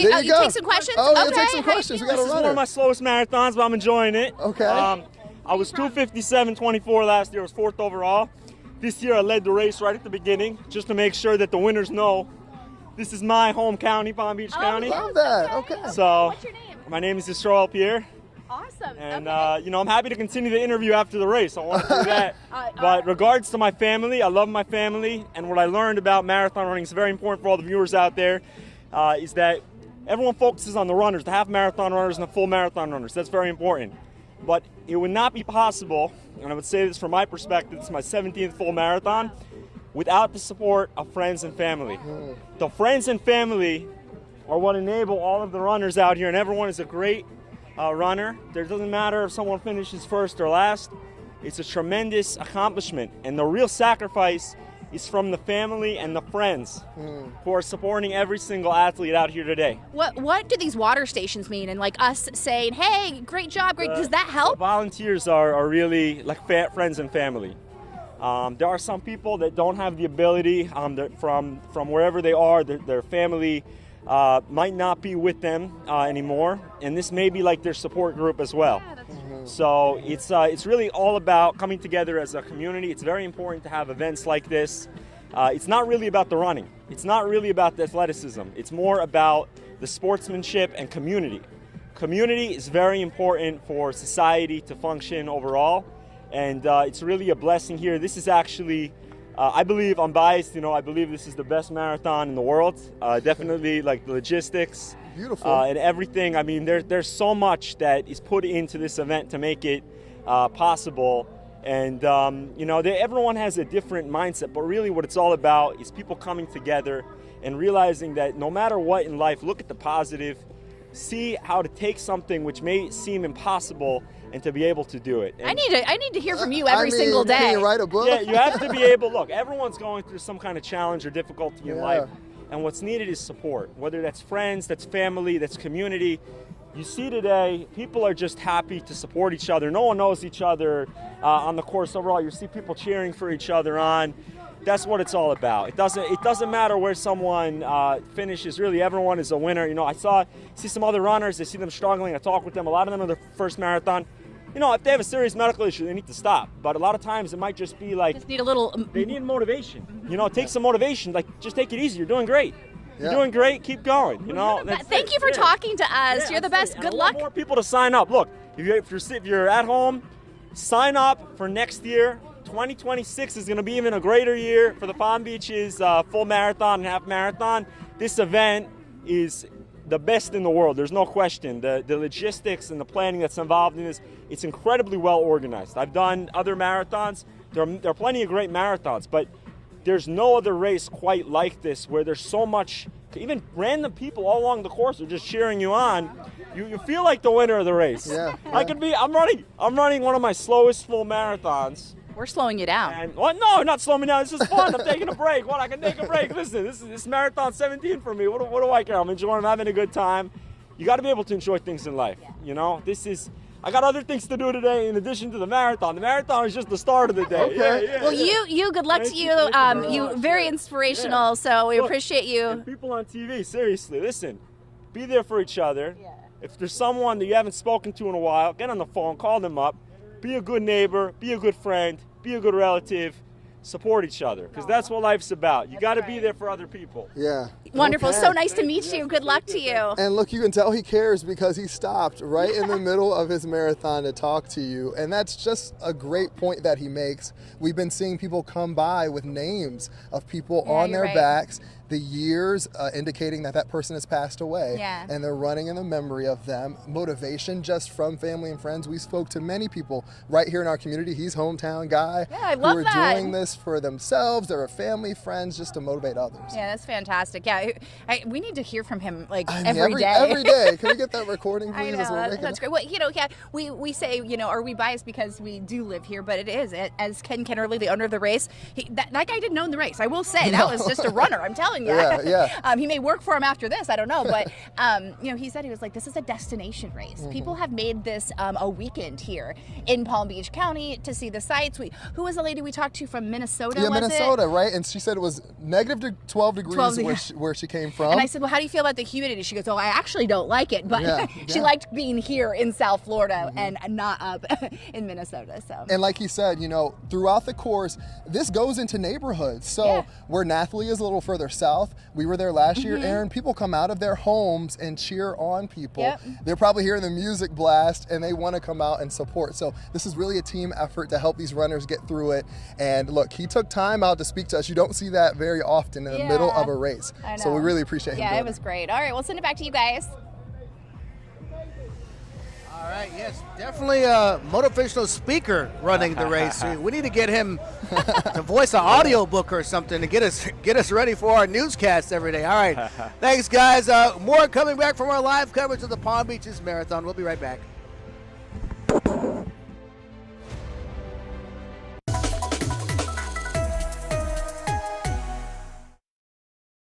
How There you take some questions? Oh, yeah, Okay, take some how you questions. We feeling? got a This is one runner. of my slowest marathons, but I'm enjoying it. Okay. I was 2:57:24 last year. I was 4th overall. This year I led the race right at the beginning, just to make sure that the winners know this is my home county, Palm Beach County. Love that. Okay. So, What's your name? my name is Israel Pierre, Awesome. and okay. I'm happy to continue the interview after the race. I want to do that. But regards to my family, I love my family, and what I learned about marathon running is very important for all the viewers out there, is that everyone focuses on the runners, the half marathon runners and the full marathon runners. That's very important. But it would not be possible, and I would say this from my perspective, it's my 17th full marathon, without the support of friends and family. The friends and family are what enable all of the runners out here, and everyone is a great runner. It doesn't matter if someone finishes first or last. It's a tremendous accomplishment, and the real sacrifice is from the family and the friends who are supporting every single athlete out here today. What do these water stations mean? And like us saying, "Hey, great job, great." Does that The help? volunteers are really like friends and family. There are some people that don't have the ability from wherever they are. Their family might not be with them anymore, and this may be like their support group as well. So it's really all about coming together as a community. It's very important to have events like this. It's not really about the running. It's not really about the athleticism. It's more about the sportsmanship and community. Community is very important for society to function overall, and it's really a blessing here. This is actually, I believe, I'm biased, I believe this is the best marathon in the world. Definitely like the logistics. Beautiful. And everything. I mean, there's so much that is put into this event to make it possible. And, everyone has a different mindset, but really what it's all about is people coming together and realizing that no matter what in life, look at the positive, see how to take something which may seem impossible and to be able to do it. And I need to hear from you every single day. Can you write a book? yeah, you have to be able, look, everyone's going through some kind of challenge or difficulty in Yeah. life. And what's needed is support, whether that's friends, that's family, that's community. You see today, people are just happy to support each other. No one knows each other on the course overall. You see people cheering for each other on. That's what it's all about. It doesn't matter where someone finishes. Really, everyone is a winner. I see some other runners. I see them struggling. I talk with them. A lot of them are their first marathon. If they have a serious medical issue, they need to stop. But a lot of times it might just be like Just need a little. they need motivation. Take some motivation. Like, just take it easy. You're doing great. You're Yeah. doing great. Keep going. That's Thank it. you for Yeah. talking to us. Yeah, You're the that's best. it. Good And I want luck. more people to sign up. Look, if you're at home, sign up for next year. 2026 is going to be even a greater year for the Palm Beaches full marathon and half marathon. This event is the best in the world. There's no question. The logistics and the planning that's involved in this, it's incredibly well organized. I've done other marathons. There are plenty of great marathons, but there's no other race quite like this where there's so much, even random people all along the course are just cheering you on. You feel like the winner of the race. Yeah. I'm running one of my slowest full marathons. We're slowing you down. And what? No, not slowing me down. This is fun. I'm taking a break. I can take a break. Listen, this marathon 17 for me. What do I care? I'm enjoying. I'm having a good time. You got to be able to enjoy things in life. I got other things to do today in addition to the marathon. The marathon is just the start of the day. Okay. Yeah, Well, yeah. you good luck Thank to you. you. Thank you very You much. very Yeah. inspirational. Yeah. So we Look, appreciate you. And people on TV, seriously, listen. Be there for each other. If there's someone that you haven't spoken to in a while, get on the phone, call them up. Be a good neighbor. Be a good friend. Be a good relative. Support each other, because that's what life's about. You got to be there for other people. Yeah. Wonderful. Okay. So nice to meet you. Good luck to you. And look, you can tell he cares because he stopped right in the middle of his marathon to talk to you. And that's just a great point that he makes. We've been seeing people come by with names of people Yeah, on you're their right. backs, the years indicating that person has passed away. Yeah. And they're running in the memory of them. Motivation just from family and friends. We spoke to many people right here in our community. He's hometown guy. Yeah, I love who are that. doing this for themselves, their family, friends, just to motivate others. Yeah, that's fantastic. Yeah, we need to hear from him like I mean, every day. Every day. Can we get that recording, I please? know, as we're making that's it? great. Well, yeah, we say, are we biased because we do live here? But it is. As Ken Kennerly, the owner of the race, that guy didn't own the race. I will say that was just a runner. I'm telling you. done yet. Yeah. He may work for him after this. I don't know. But, he said, he was like, this is a destination race. People have made this a weekend here in Palm Beach County to see the sights. Who was the lady we talked to from Minnesota? Yeah, was Minnesota, it? right? And she said it was negative 12 degrees where she came from. And I said, well, how do you feel about the humidity? She goes, oh, I actually don't like it. But she liked being here in South Florida and not up in Minnesota. So. And like he said, throughout the course, this goes into neighborhoods. So where Nathalie is a little further south, we were there last year, Aaron, people come out of their homes and cheer on people. Yep. They're probably hearing the music blast and they want to come out and support. So this is really a team effort to help these runners get through it. And look, he took time out to speak to us. You don't see that very often in the middle of a race. I know. So we really appreciate him doing it was great. All right, we'll send it back to you guys. All right, yes, definitely a motivational speaker running the race. We need to get him to voice an audio book or something to get us ready for our newscasts every day. All right, thanks, guys. More coming back from our live coverage of the Palm Beaches Marathon. We'll be right back.